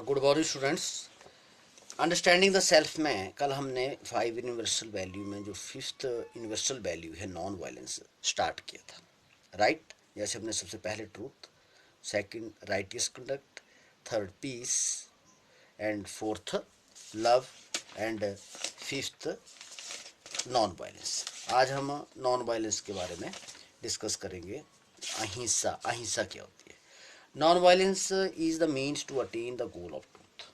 Good morning students. Understanding the self में कल हमने 5 यूनिवर्सल वैल्यू में जो फिफ्थ यूनिवर्सल वैल्यू है नॉन वायलेंस स्टार्ट किया था। राइट जैसे हमने सबसे पहले truth, second righteous conduct, third peace and fourth love and fifth non violence. आज हम नॉन वायलेंस के बारे में डिस्कस करेंगे। अहिंसा, अहिंसा क्या होती है? Non violence is the means to attain the goal of truth.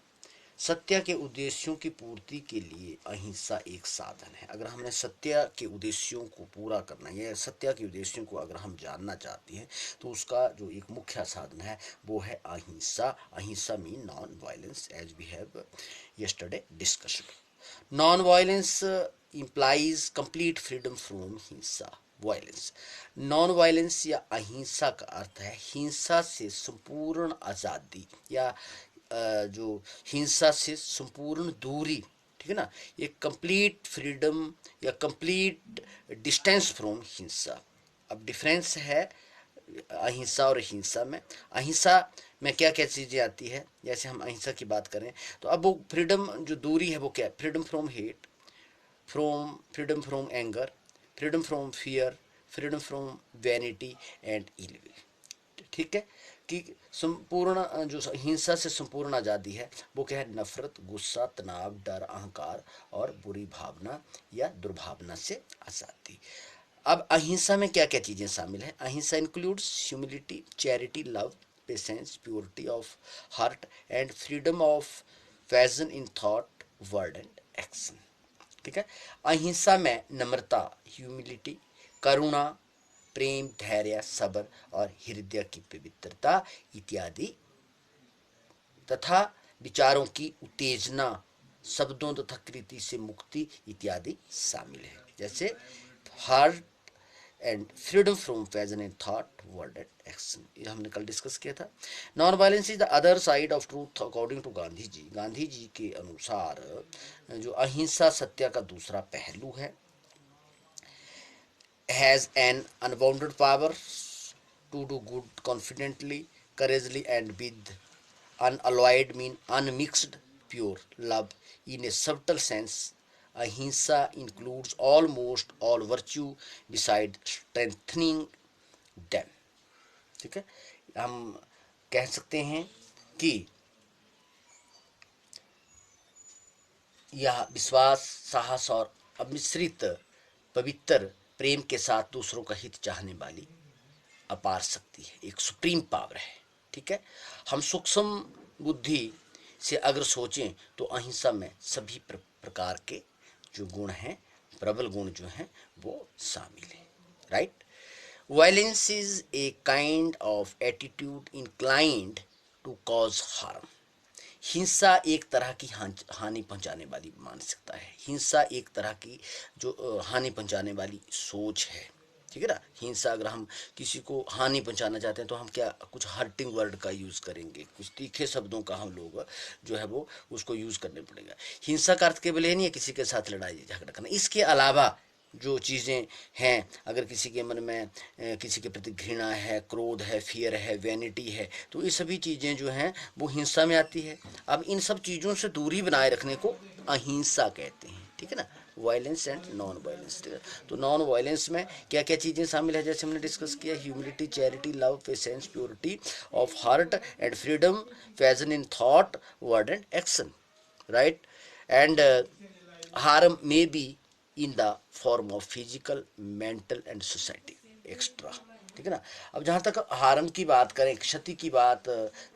सत्य के उद्देश्यों की पूर्ति के लिए अहिंसा एक साधन है। अगर हमने सत्य के उद्देश्यों को पूरा करना है या सत्य के उद्देश्यों को अगर हम जानना चाहते हैं तो उसका जो एक मुख्य साधन है वो है ahimsa. Ahimsa mean non violence as we have yesterday discussed. Non violence implies complete freedom from himsa violence. Non violence या अहिंसा का अर्थ है हिंसा से संपूर्ण आज़ादी या जो हिंसा से संपूर्ण दूरी, ठीक है ना। ये कंप्लीट फ्रीडम या कंप्लीट डिस्टेंस फ्रॉम हिंसा। अब डिफरेंस है अहिंसा और हिंसा में। अहिंसा में क्या क्या चीज़ें आती है, जैसे हम अहिंसा की बात करें तो अब वो फ्रीडम जो दूरी है वो क्या है? Freedom from hate, freedom from anger, freedom from fear, freedom from vanity and ill will। ठीक है कि संपूर्ण जो हिंसा से संपूर्ण आज़ादी है वो क्या है? नफरत, गुस्सा, तनाव, डर, अहंकार और बुरी भावना या दुर्भावना से आज़ादी। अब अहिंसा में क्या क्या चीज़ें शामिल है? अहिंसा includes humility, charity, love, patience, purity of heart and freedom of vision in thought, word and action. ठीक है। अहिंसा में नम्रता, ह्यूमिलिटी, करुणा, प्रेम, धैर्य, सब्र और हृदय की पवित्रता इत्यादि तथा विचारों की उत्तेजना, शब्दों तथा कृति से मुक्ति इत्यादि शामिल है। जैसे heart and freedom from passion and thought, word and action, ये हमने कल डिस्कस किया था। Non violence is the other side of truth according to Gandhi ji. Gandhi ji के अनुसार जो अहिंसा सत्य का दूसरा पहलू है। Has an unbounded power to do good confidently, courageously and with unalloyed mean unmixed, pure love in a subtle sense. Ahimsa includes almost all virtue beside strengthening them। ठीक है। हम कह सकते हैं कि यह विश्वास, साहस और अमिश्रित पवित्र प्रेम के साथ दूसरों का हित चाहने वाली अपार शक्ति है, एक सुप्रीम पावर है। ठीक है। हम सूक्ष्म बुद्धि से अगर सोचें तो अहिंसा में सभी प्रकार के जो गुण हैं, प्रबल गुण जो हैं वो शामिल हैं। Right. Violence is a kind of attitude inclined to cause harm. हिंसा एक तरह की हानि पहुंचाने वाली मानसिकता है। हिंसा एक तरह की जो हानि पहुंचाने वाली सोच है। ठीक है ना। हिंसा अगर हम किसी को हानि पहुंचाना चाहते हैं तो हम क्या कुछ हर्टिंग वर्ड का यूज़ करेंगे, कुछ तीखे शब्दों का हम लोग जो है वो उसको यूज़ करने पड़ेगा। हिंसा का अर्थ केवल ये नहीं है किसी के साथ लड़ाई झगड़ा करना। इसके अलावा जो चीज़ें हैं, अगर किसी के मन में किसी के प्रति घृणा है, क्रोध है, फियर है, वैनिटी है, तो ये सभी चीज़ें जो हैं वो हिंसा में आती है। अब इन सब चीज़ों से दूरी बनाए रखने को अहिंसा कहते हैं। ठीक है ना। Violence and non violence. ठीक है। तो नॉन वायलेंस में क्या क्या चीज़ें शामिल है, जैसे हमने डिस्कस किया, humility, charity, love, patience, purity of heart and freedom, passion in thought, word and action. Right. And harm may be in the form of physical, mental and society extra. ठीक है ना। अब जहाँ तक हार्म की बात करें, क्षति की बात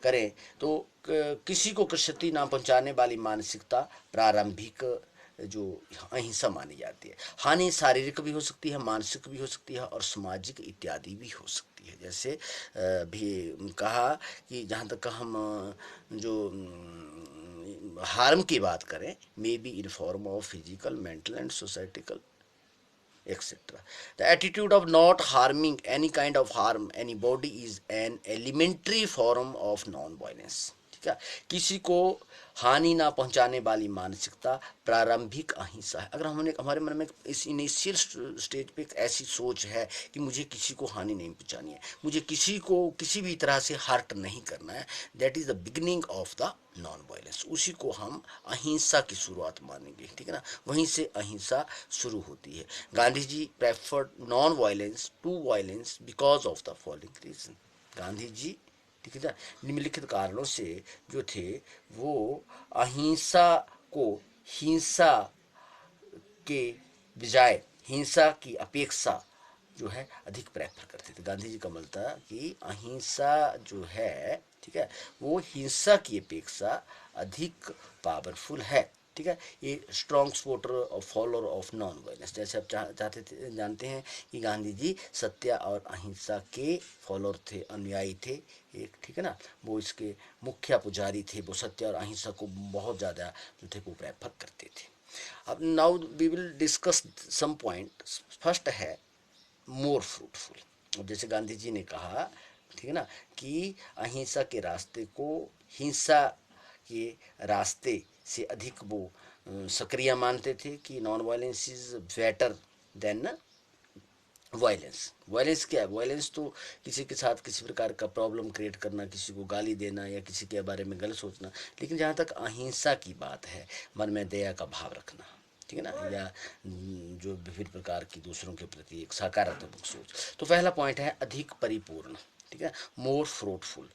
करें तो किसी को क्षति ना पहुँचाने वाली मानसिकता प्रारंभिक जो अहिंसा मानी जाती है। हानि शारीरिक भी हो सकती है, मानसिक भी हो सकती है और सामाजिक इत्यादि भी हो सकती है। जैसे भी कहा कि जहाँ तक हम जो हार्म की बात करें, may be in form of physical, mental and societal etc. The attitude of not harming any kind of harm anybody is an elementary form of non-violence। ठीक है। किसी को हानि ना पहुंचाने वाली मानसिकता प्रारंभिक अहिंसा है। अगर हमारे मन में इस इनिशियल स्टेज पे एक ऐसी सोच है कि मुझे किसी को हानि नहीं पहुंचानी है, मुझे किसी को किसी भी तरह से हर्ट नहीं करना है, that is the beginning of the non violence. उसी को हम अहिंसा की शुरुआत मानेंगे, ठीक है ना। वहीं से अहिंसा शुरू होती है। Gandhi ji preferred non violence to violence because of the following reason. Gandhi ji, ठीक है ना, निम्नलिखित कारणों से जो थे वो अहिंसा को हिंसा के बजाय, हिंसा की अपेक्षा जो है अधिक प्रेफर करते थे। गांधी जी का मत था कि अहिंसा जो है, ठीक है, वो हिंसा की अपेक्षा अधिक पावरफुल है, ठीक है। ये स्ट्रॉन्ग सपोर्टर और फॉलोअर ऑफ नॉन वायलेंस। जैसे आप चाहते थे, जानते हैं कि गांधी जी सत्य और अहिंसा के फॉलोअर थे, अनुयायी थे एक, ठीक है ना। वो इसके मुख्य पुजारी थे, वो सत्य और अहिंसा को बहुत ज़्यादा जो थे वो प्रेफर करते थे। अब now we will discuss some point. First है मोर फ्रूटफुल। अब जैसे गांधी जी ने कहा, ठीक है ना, कि अहिंसा के रास्ते को हिंसा के रास्ते से अधिक वो सक्रिय मानते थे, कि non violence is better than violence. Violence क्या है? वायलेंस तो किसी के साथ किसी प्रकार का प्रॉब्लम क्रिएट करना, किसी को गाली देना या किसी के बारे में गलत सोचना। लेकिन जहाँ तक अहिंसा की बात है, मन में दया का भाव रखना, ठीक है ना, या जो विभिन्न प्रकार की दूसरों के प्रति एक सकारात्मक सोच। तो पहला पॉइंट है अधिक परिपूर्ण, ठीक है, मोर फ्रूटफुल।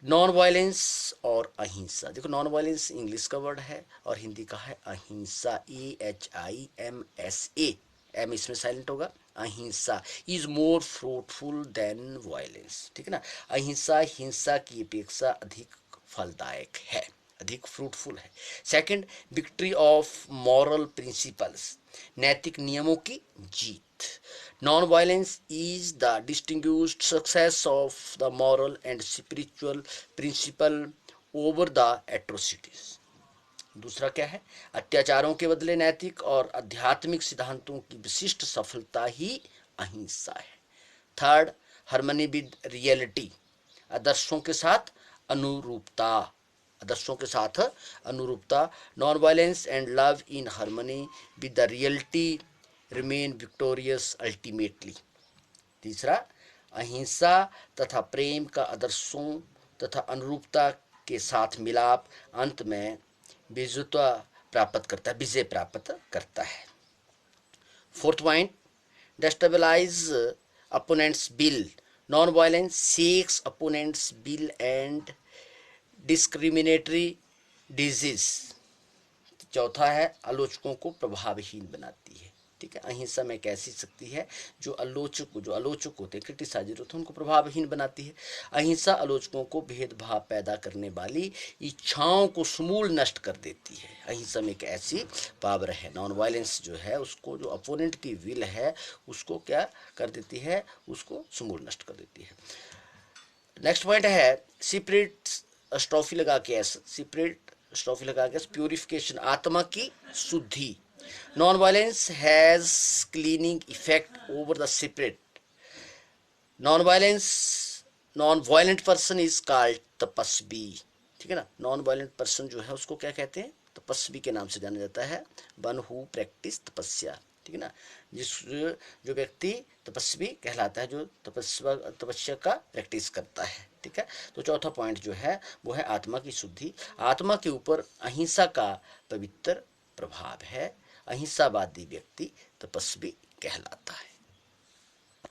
नॉन वायलेंस और अहिंसा, देखो नॉन वायलेंस इंग्लिश का वर्ड है और हिंदी का है अहिंसा, EHIMSA, एम इसमें साइलेंट होगा। Ahimsa is more fruitful than violence, ठीक है ना। अहिंसा हिंसा की अपेक्षा अधिक फलदायक है, अधिक फ्रूटफुल है। Second, victory of moral principles, नैतिक नियमों की जीत। Non violence is the distinguished success of the moral and spiritual principle over the atrocities. दूसरा क्या है? अत्याचारों के बदले नैतिक और आध्यात्मिक सिद्धांतों की विशिष्ट सफलता ही अहिंसा है। थर्ड, हार्मनी विद रियलिटी, आदर्शों के साथ अनुरूपता, आदर्शों के साथ अनुरूपता। Non violence and love in harmony with the reality remain victorious ultimately. तीसरा, अहिंसा तथा प्रेम का आदर्शों तथा अनुरूपता के साथ मिलाप अंत में विजयता प्राप्त करता है, विजय प्राप्त करता है। Fourth point, destabilize opponents bill, non violence sex opponents bill and discriminatory disease. चौथा है आलोचकों को प्रभावहीन बनाती है, ठीक है। अहिंसा में एक ऐसी शक्ति है जो आलोचक होते हैं, क्रिटिसाइजर होते हैं, उनको प्रभावहीन बनाती है। अहिंसा आलोचकों को भेदभाव पैदा करने वाली इच्छाओं को समूल नष्ट कर देती है। अहिंसा में एक ऐसी पावर है। नॉन वायलेंस जो है उसको, जो अपोनेंट की विल है उसको क्या कर देती है, उसको समूल नष्ट कर देती है। नेक्स्ट पॉइंट है सीपरेट स्ट्रॉफी लगा के, सीपरेट स्ट्रॉफी लगा के प्यूरिफिकेशन, आत्मा की शुद्धि। Non violence has cleaning effect over the separate. Non violent person is called तपस्वी, ठीक है ना। नॉन वायलेंट पर्सन जो है उसको क्या कहते हैं? तपस्वी के नाम से जाना जाता है। वन हु प्रैक्टिस तपस्या, ठीक है ना, जो व्यक्ति तपस्वी कहलाता है, जो तपस्या का प्रैक्टिस करता है, ठीक है। तो चौथा पॉइंट जो है वो है आत्मा की शुद्धि। आत्मा के ऊपर अहिंसा का पवित्र प्रभाव है। अहिंसावादी व्यक्ति तपस्वी कहलाता है।